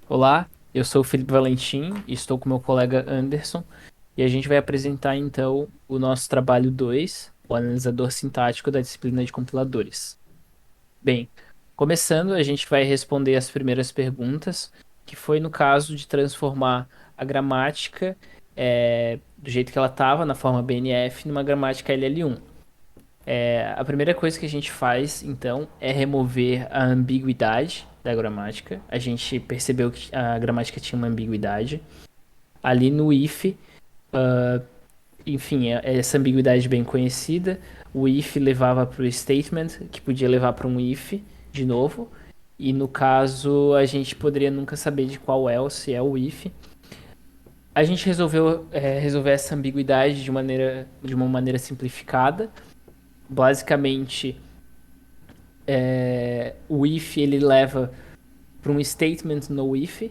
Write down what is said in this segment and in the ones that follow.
Olá, eu sou o Felipe Valentim e estou com meu colega Anderson e a gente vai apresentar então o nosso trabalho 2, o analisador sintático da disciplina de compiladores. Bem, começando, a gente vai responder as primeiras perguntas, que foi no caso de transformar a gramática do jeito que ela estava, na forma BNF, numa gramática LL1. A primeira coisa que a gente faz, então, é remover a ambiguidade da gramática. A gente percebeu que a gramática tinha uma ambiguidade. Ali no if, enfim, essa ambiguidade bem conhecida. O if levava para o statement, que podia levar para um if de novo. E no caso, a gente poderia nunca saber de qual else é o if. A gente resolveu resolver essa ambiguidade de uma maneira simplificada. Basicamente, o if ele leva para um statement no if,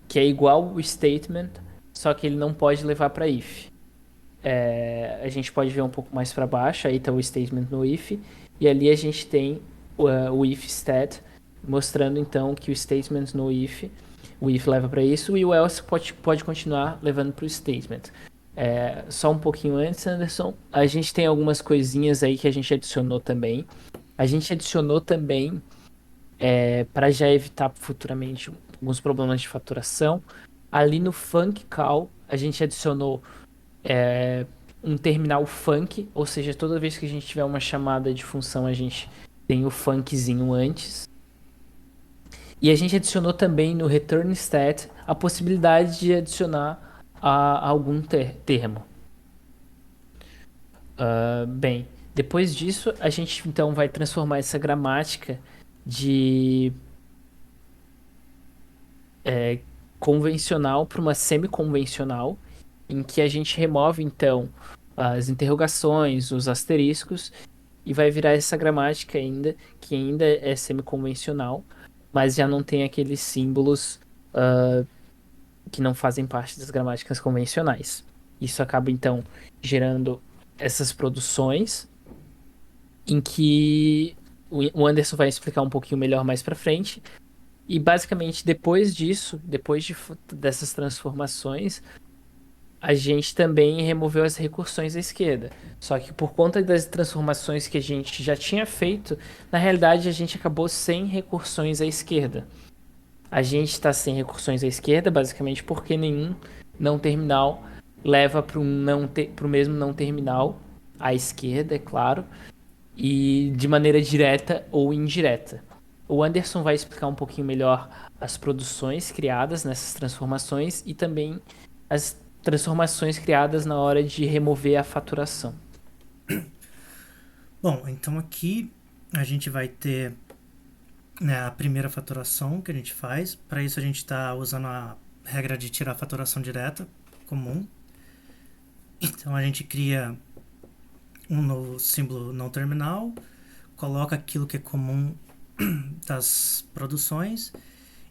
que é igual o statement, só que ele não pode levar para if. A gente pode ver um pouco mais para baixo, aí está o statement no if, e ali a gente tem o if stat, mostrando então que o statement no if, o if leva para isso, e o else pode continuar levando para o statement. Só um pouquinho antes, Anderson, a gente tem algumas coisinhas aí que a gente adicionou também. A gente adicionou também para já evitar futuramente alguns problemas de faturação. Ali no func call, a gente adicionou um terminal func, ou seja, toda vez que a gente tiver uma chamada de função, a gente tem o funczinho antes. E a gente adicionou também no return stat a possibilidade de adicionar algum termo. Bem, depois disso, a gente então vai transformar essa gramática de convencional para uma semi-convencional, em que a gente remove então as interrogações, os asteriscos, e vai virar essa gramática ainda, que ainda é semi-convencional, mas já não tem aqueles símbolos que não fazem parte das gramáticas convencionais. Isso acaba então gerando essas produções em que o Anderson vai explicar um pouquinho melhor mais para frente. E basicamente depois disso, dessas transformações, a gente também removeu as recursões à esquerda. Só que por conta das transformações que a gente já tinha feito, na realidade a gente acabou sem recursões à esquerda. A gente está sem recursões à esquerda, basicamente porque nenhum não terminal leva para o mesmo não terminal à esquerda, é claro, e de maneira direta ou indireta. O Anderson vai explicar um pouquinho melhor as produções criadas nessas transformações e também as transformações criadas na hora de remover a faturação. Bom, então aqui a gente vai ter, né, a primeira faturação que a gente faz. Para isso a gente está usando a regra de tirar a faturação direta comum. Então a gente cria um novo símbolo não terminal, coloca aquilo que é comum das produções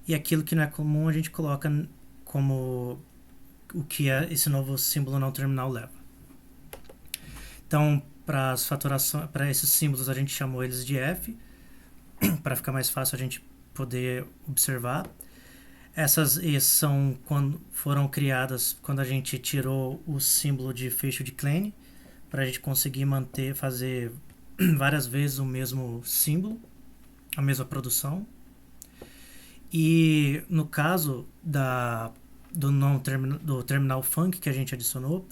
e aquilo que não é comum a gente coloca como o que é esse novo símbolo não terminal leva. Então, para as faturações, para esses símbolos a gente chamou eles de F, para ficar mais fácil a gente poder observar. Essas E são quando foram criadas quando a gente tirou o símbolo de fecho de Klein, para a gente conseguir manter, fazer várias vezes o mesmo símbolo, a mesma produção. E no caso do terminal func que a gente adicionou,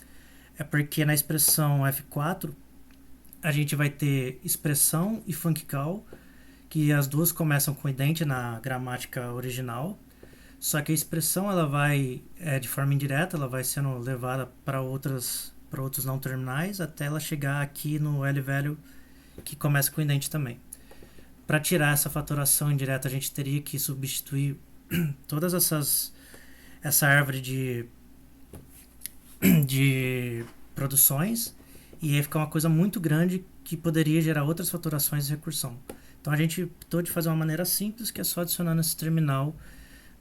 é porque na expressão F4 a gente vai ter expressão e func call, que as duas começam com idêntica na gramática original, só que a expressão ela vai de forma indireta, ela vai sendo levada para outros não terminais até ela chegar aqui no L-value que começa com idêntica também. Para tirar essa faturação indireta, a gente teria que substituir todas essa árvore de produções e aí ficar uma coisa muito grande que poderia gerar outras faturações e recursão. Então a gente optou de fazer uma maneira simples, que é só adicionando esse terminal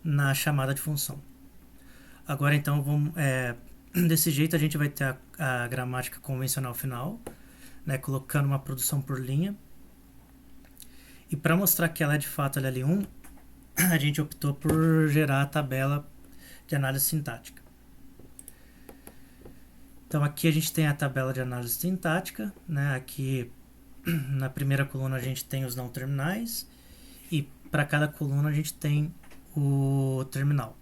na chamada de função. Agora então desse jeito a gente vai ter a gramática convencional final, né, colocando uma produção por linha. E para mostrar que ela é de fato LL1, a gente optou por gerar a tabela de análise sintática. Então aqui a gente tem a tabela de análise sintática, né? Aqui na primeira coluna a gente tem os não terminais e para cada coluna a gente tem o terminal.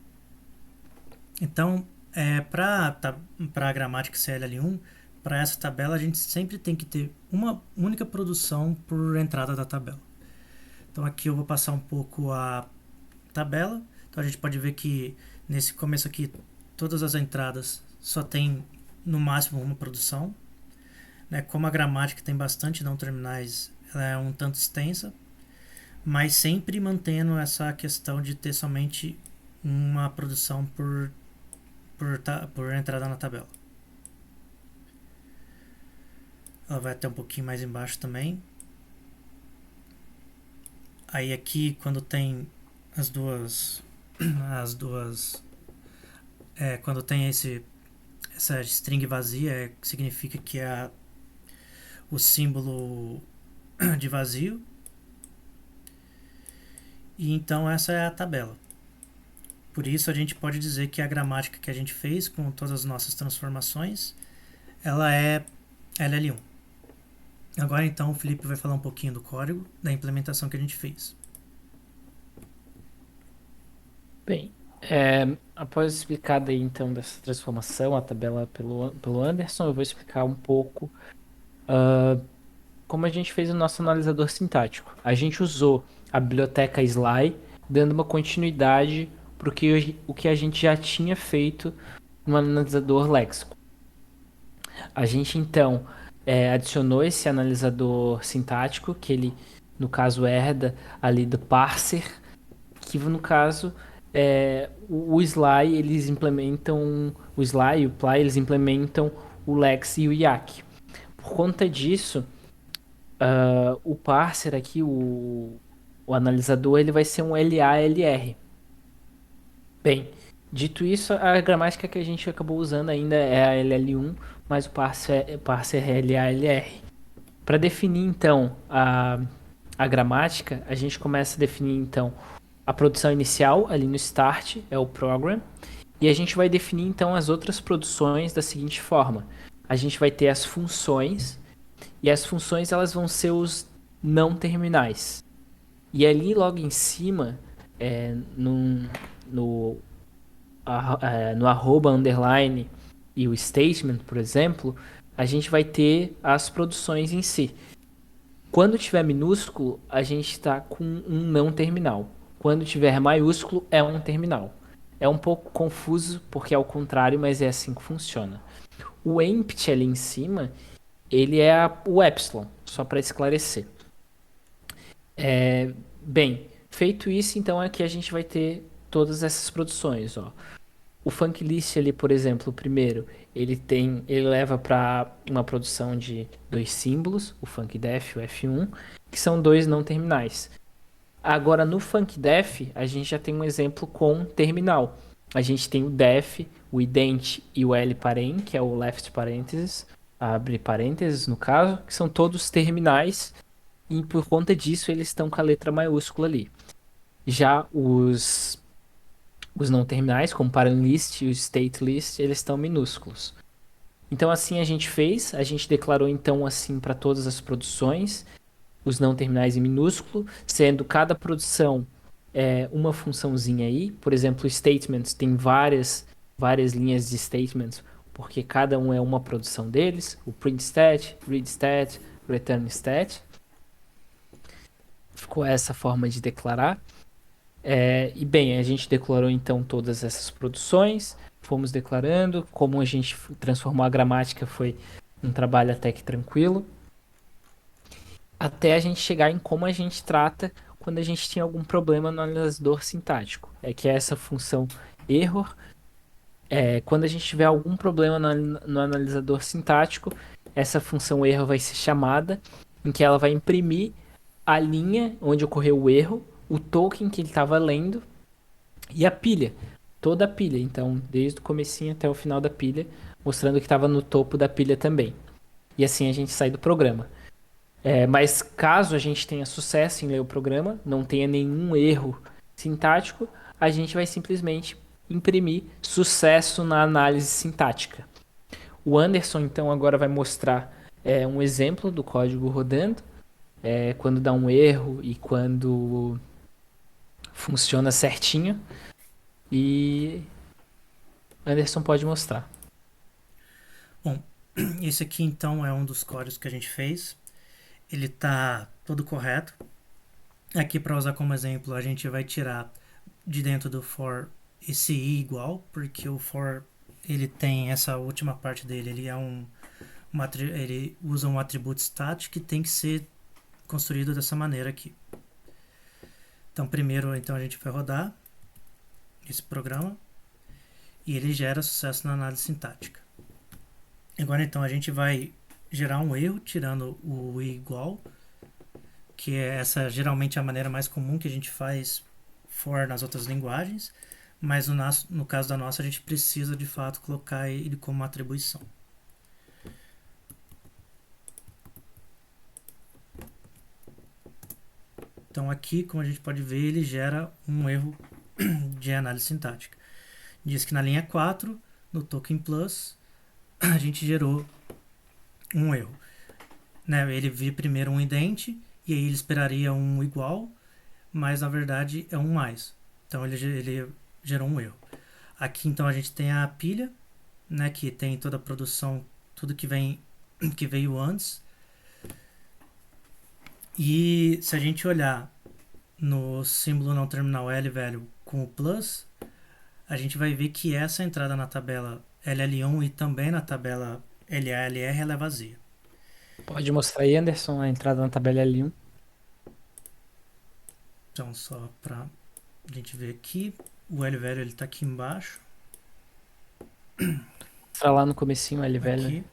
Então, para a gramática CLL1, para essa tabela a gente sempre tem que ter uma única produção por entrada da tabela. Então aqui eu vou passar um pouco a tabela. Então a gente pode ver que nesse começo aqui todas as entradas só tem no máximo uma produção. Né? Como a gramática tem bastante não terminais, ela é um tanto extensa, mas sempre mantendo essa questão de ter somente uma produção por entrada na tabela. Ela vai até um pouquinho mais embaixo também. Aí aqui quando tem as duas quando tem essa string vazia, significa que é o símbolo de vazio. E então essa é a tabela. Por isso a gente pode dizer que a gramática que a gente fez com todas as nossas transformações, ela é LL1. Agora então o Felipe vai falar um pouquinho do código, da implementação que a gente fez. Bem, após explicar daí então dessa transformação, a tabela pelo Anderson, eu vou explicar um pouco como a gente fez o nosso analisador sintático. A gente usou a biblioteca Sly, dando uma continuidade para o que a gente já tinha feito no analisador léxico. A gente então adicionou esse analisador sintático, que ele, no caso, herda ali do parser, que no caso o Sly eles implementam o Sly e o Ply eles implementam o Lex e o Yak. Por conta disso, o parser aqui, o analisador, ele vai ser um LALR. Bem, dito isso, a gramática que a gente acabou usando ainda é a LL1, mas o parser é LALR. Para definir então a gramática, a gente começa a definir então a produção inicial ali no start, é o program, e a gente vai definir então as outras produções da seguinte forma: a gente vai ter as funções, e as funções elas vão ser os não terminais. E ali logo em cima, no, no arroba, underline e o statement, por exemplo, a gente vai ter as produções em si. Quando tiver minúsculo, a gente está com um não terminal. Quando tiver maiúsculo, é um terminal. É um pouco confuso, porque é o contrário, mas é assim que funciona. O empty ali em cima, ele é o epsilon, só para esclarecer. Bem, feito isso, então aqui a gente vai ter todas essas produções. Ó. O Func List ali, por exemplo, o primeiro, ele leva para uma produção de dois símbolos, o FuncDef e o F1, que são dois não terminais. Agora no FuncDef, a gente já tem um exemplo com terminal. A gente tem o def, o ident e o lparen, que é o left parentheses, abre parênteses no caso, que são todos terminais e por conta disso eles estão com a letra maiúscula ali. Já os não terminais, como paranlist e o statelist, eles estão minúsculos. Então assim a gente fez, a gente declarou então assim para todas as produções, os não terminais em minúsculo, sendo cada produção uma funçãozinha aí. Por exemplo, statements tem várias linhas de statements, porque cada um é uma produção deles. O print stat, read stat, return stat. Ficou essa forma de declarar. E bem, a gente declarou então todas essas produções, fomos declarando, como a gente transformou a gramática foi um trabalho até que tranquilo, até a gente chegar em como a gente trata quando a gente tinha algum problema no analisador sintático. É que é essa função error. Quando a gente tiver algum problema no analisador sintático, essa função erro vai ser chamada, em que ela vai imprimir a linha onde ocorreu o erro, o token que ele estava lendo e a pilha, toda a pilha. Então, desde o comecinho até o final da pilha, mostrando que estava no topo da pilha também. E assim a gente sai do programa. Mas caso a gente tenha sucesso em ler o programa, não tenha nenhum erro sintático, a gente vai simplesmente imprimir sucesso na análise sintática. O Anderson, então, agora vai mostrar um exemplo do código rodando, quando dá um erro e quando funciona certinho. E Anderson pode mostrar. Bom, esse aqui então é um dos códigos que a gente fez. Ele tá todo correto. Aqui para usar como exemplo, a gente vai tirar de dentro do for esse i igual, porque o for ele tem essa última parte dele, ele é ele usa um atributo static que tem que ser construído dessa maneira aqui. Então primeiro então a gente vai rodar esse programa e ele gera sucesso na análise sintática. Agora então a gente vai gerar um erro tirando o i igual, que é essa geralmente a maneira mais comum que a gente faz for nas outras linguagens, mas no caso da nossa a gente precisa de fato colocar ele como uma atribuição. Então aqui, como a gente pode ver, ele gera um erro de análise sintática. Diz que na linha 4, no token plus, a gente gerou um erro. Né? Ele viu primeiro um idente e aí ele esperaria um igual, mas na verdade é um mais. Então ele gerou um erro. Aqui então a gente tem a pilha, né, que tem toda a produção, tudo que veio antes. E se a gente olhar no símbolo não terminal L velho com o plus, a gente vai ver que essa entrada na tabela LL1 e também na tabela LALR ela é vazia. Pode mostrar aí, Anderson, a entrada na tabela L1. Então só para a gente ver aqui, o L velho ele está aqui embaixo. Mostra lá no comecinho, L velho. Aqui.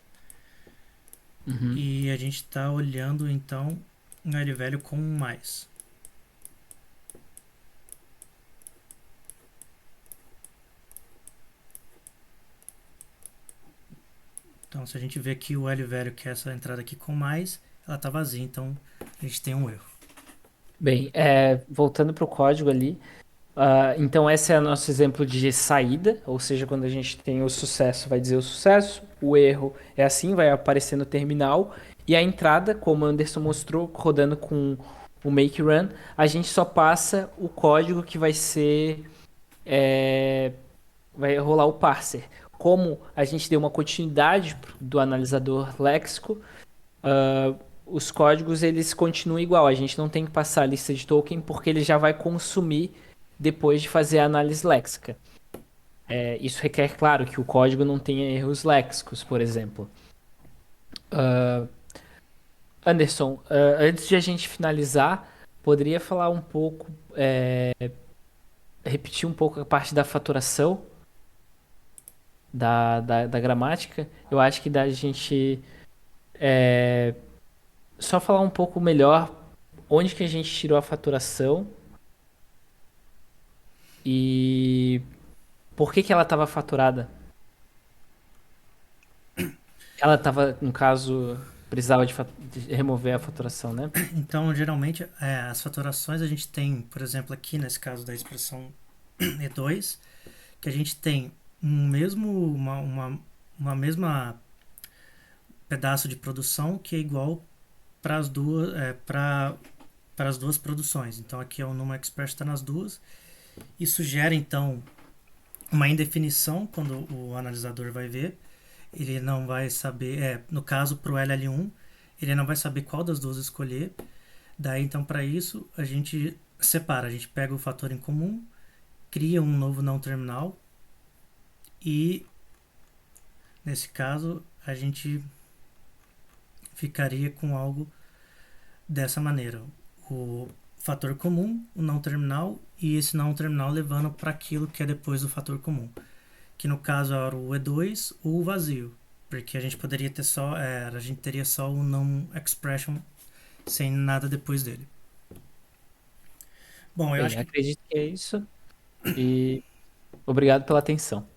Uhum. E a gente está olhando então o L velho com um mais. Então se a gente vê aqui o L velho, que é essa entrada aqui com mais, ela está vazia, então a gente tem um erro. Bem, voltando para o código ali, então esse é o nosso exemplo de saída, ou seja, quando a gente tem o sucesso, vai dizer o sucesso, o erro é assim, vai aparecer no terminal, e a entrada, como o Anderson mostrou, rodando com o make run, a gente só passa o código que vai ser, vai rolar o parser. Como a gente deu uma continuidade do analisador léxico, os códigos eles continuam igual. A gente não tem que passar a lista de token porque ele já vai consumir depois de fazer a análise léxica. Isso requer, claro, que o código não tenha erros léxicos, por exemplo. Anderson, antes de a gente finalizar, poderia falar um pouco, repetir um pouco a parte da faturação da gramática? Eu acho que dá a gente só falar um pouco melhor onde que a gente tirou a faturação e por que que ela estava faturada. Ela estava, no caso, precisava de remover a faturação, né? Então, geralmente, as faturações a gente tem, por exemplo, aqui nesse caso da expressão E2, que a gente tem uma mesma pedaço de produção que é igual para as duas produções. Então, aqui é o numa express está nas duas. Isso gera, então, uma indefinição quando o analisador vai ver. Ele não vai saber, no caso, para o LL1, ele não vai saber qual das duas escolher. Daí, então, para isso, a gente separa, a gente pega o fator em comum, cria um novo não terminal e, nesse caso, a gente ficaria com algo dessa maneira. O fator comum, o não terminal e esse não terminal levando para aquilo que é depois do fator comum, que no caso era o E2 ou o vazio, porque a gente poderia ter só, a gente teria só o não expression sem nada depois dele. Bom, eu Bem, acho que acredito que é isso e obrigado pela atenção.